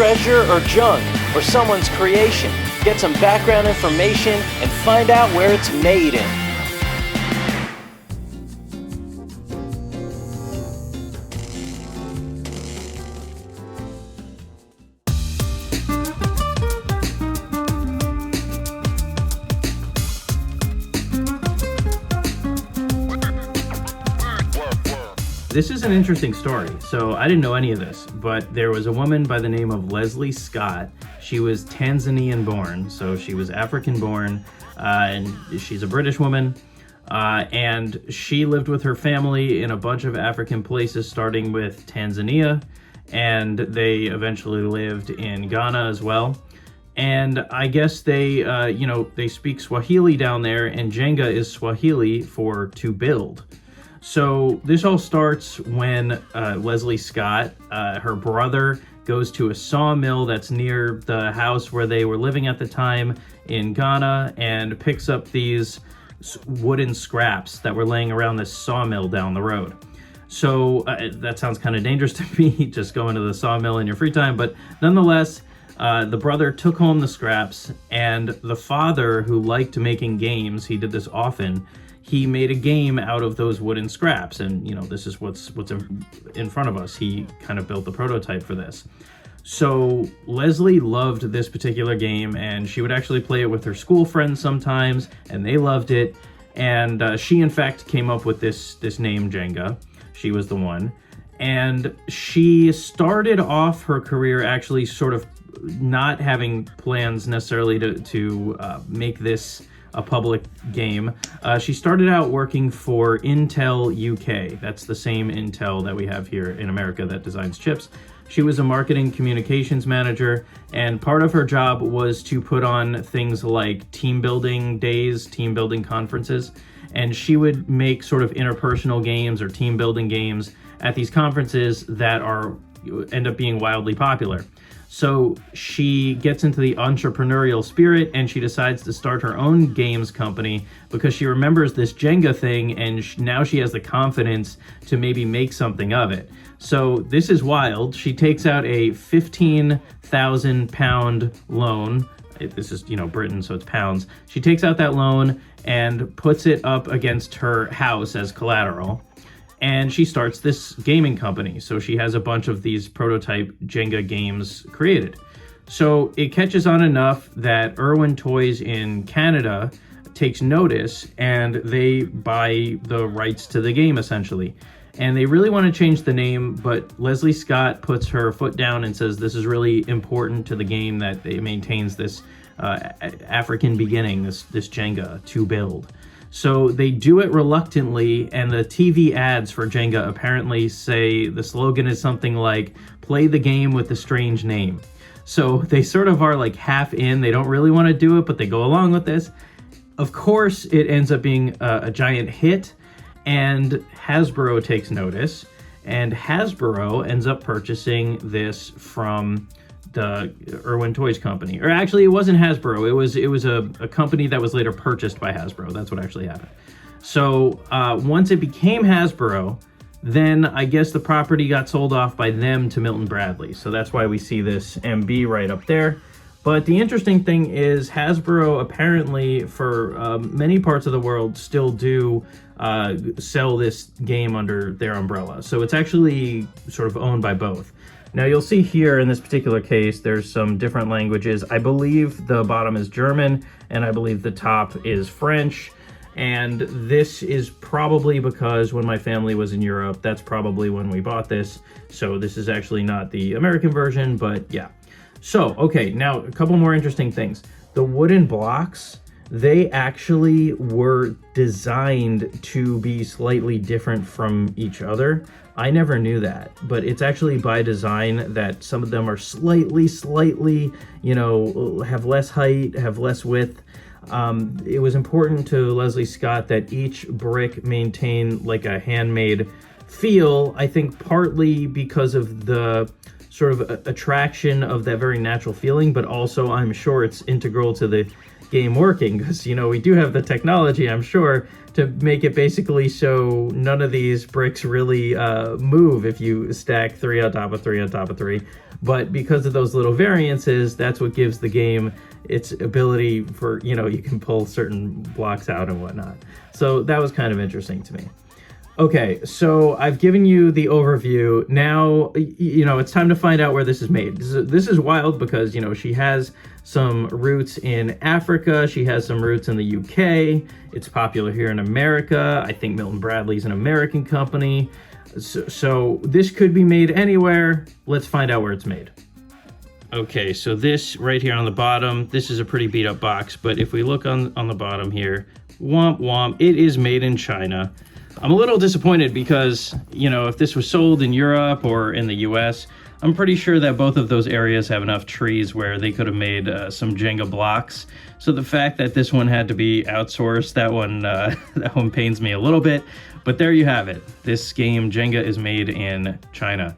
treasure or junk, or someone's creation. Get some background information and find out where it's made in. This is an interesting story. So I didn't know any of this, but there was a woman by the name of Leslie Scott. She was Tanzanian born, so she was African born, and she's a British woman. And she lived with her family in a bunch of African places, starting with Tanzania, and they eventually lived in Ghana as well. And I guess they speak Swahili down there, and Jenga is Swahili for to build. So this all starts when Leslie Scott, her brother, goes to a sawmill that's near the house where they were living at the time in Ghana and picks up these wooden scraps that were laying around this sawmill down the road. So that sounds kind of dangerous to me, just going to the sawmill in your free time, but nonetheless, the brother took home the scraps, and the father, who liked making games, he did this often, he made a game out of those wooden scraps, and this is what's in front of us. He kind of built the prototype for this. So Leslie loved this particular game, and she would actually play it with her school friends sometimes, and they loved it. And she, in fact, came up with this name, Jenga. She was the one. And she started off her career actually sort of not having plans necessarily to make this a public game. She started out working for Intel UK. That's the same Intel that we have here in America that designs chips. She was a marketing communications manager, and part of her job was to put on things like team building days, team building conferences, and she would make sort of interpersonal games or team building games at these conferences that end up being wildly popular. So she gets into the entrepreneurial spirit, and she decides to start her own games company because she remembers this Jenga thing, and now she has the confidence to maybe make something of it. So this is wild. She takes out a 15,000 pound loan. This is, Britain, so it's pounds. She takes out that loan and puts it up against her house as collateral. And she starts this gaming company. So she has a bunch of these prototype Jenga games created. So it catches on enough that Irwin Toys in Canada takes notice, and they buy the rights to the game, essentially. And they really want to change the name, but Leslie Scott puts her foot down and says this is really important to the game, that it maintains this African beginning, this Jenga to build. So they do it reluctantly, and the TV ads for Jenga apparently say the slogan is something like, "Play the game with a strange name." So they sort of are like half in, they don't really want to do it, but they go along with this. Of course, it ends up being a giant hit, and Hasbro takes notice, and Hasbro ends up purchasing this from the Irwin Toys company. Or actually, it wasn't Hasbro. It was a company that was later purchased by Hasbro. That's what actually happened. So once it became Hasbro, then I guess the property got sold off by them to Milton Bradley. So that's why we see this MB right up there. But the interesting thing is Hasbro apparently for many parts of the world still do sell this game under their umbrella. So it's actually sort of owned by both. Now you'll see here in this particular case, there's some different languages. I believe the bottom is German, and I believe the top is French. And this is probably because when my family was in Europe, that's probably when we bought this. So this is actually not the American version, but yeah. So, okay, now a couple more interesting things. The wooden blocks, they actually were designed to be slightly different from each other. I never knew that, but it's actually by design that some of them are slightly, have less height, have less width. It was important to Leslie Scott that each brick maintain like a handmade feel, I think partly because of the sort of attraction of that very natural feeling, but also I'm sure it's integral to the game working, because we do have the technology, I'm sure, to make it basically so none of these bricks really move if you stack 3 on top of 3 on top of 3. But because of those little variances, that's what gives the game its ability for, you can pull certain blocks out and whatnot. So that was kind of interesting to me. Okay, so I've given you the overview. Now, it's time to find out where this is made. This is wild because, she has some roots in Africa. She has some roots in the UK. It's popular here in America. I think Milton Bradley's an American company. So this could be made anywhere. Let's find out where it's made. Okay, so this right here on the bottom, this is a pretty beat up box, but if we look on the bottom here, womp womp, it is made in China. I'm a little disappointed because, if this was sold in Europe or in the US, I'm pretty sure that both of those areas have enough trees where they could have made some Jenga blocks. So the fact that this one had to be outsourced, that one pains me a little bit. But there you have it. This game, Jenga, is made in China.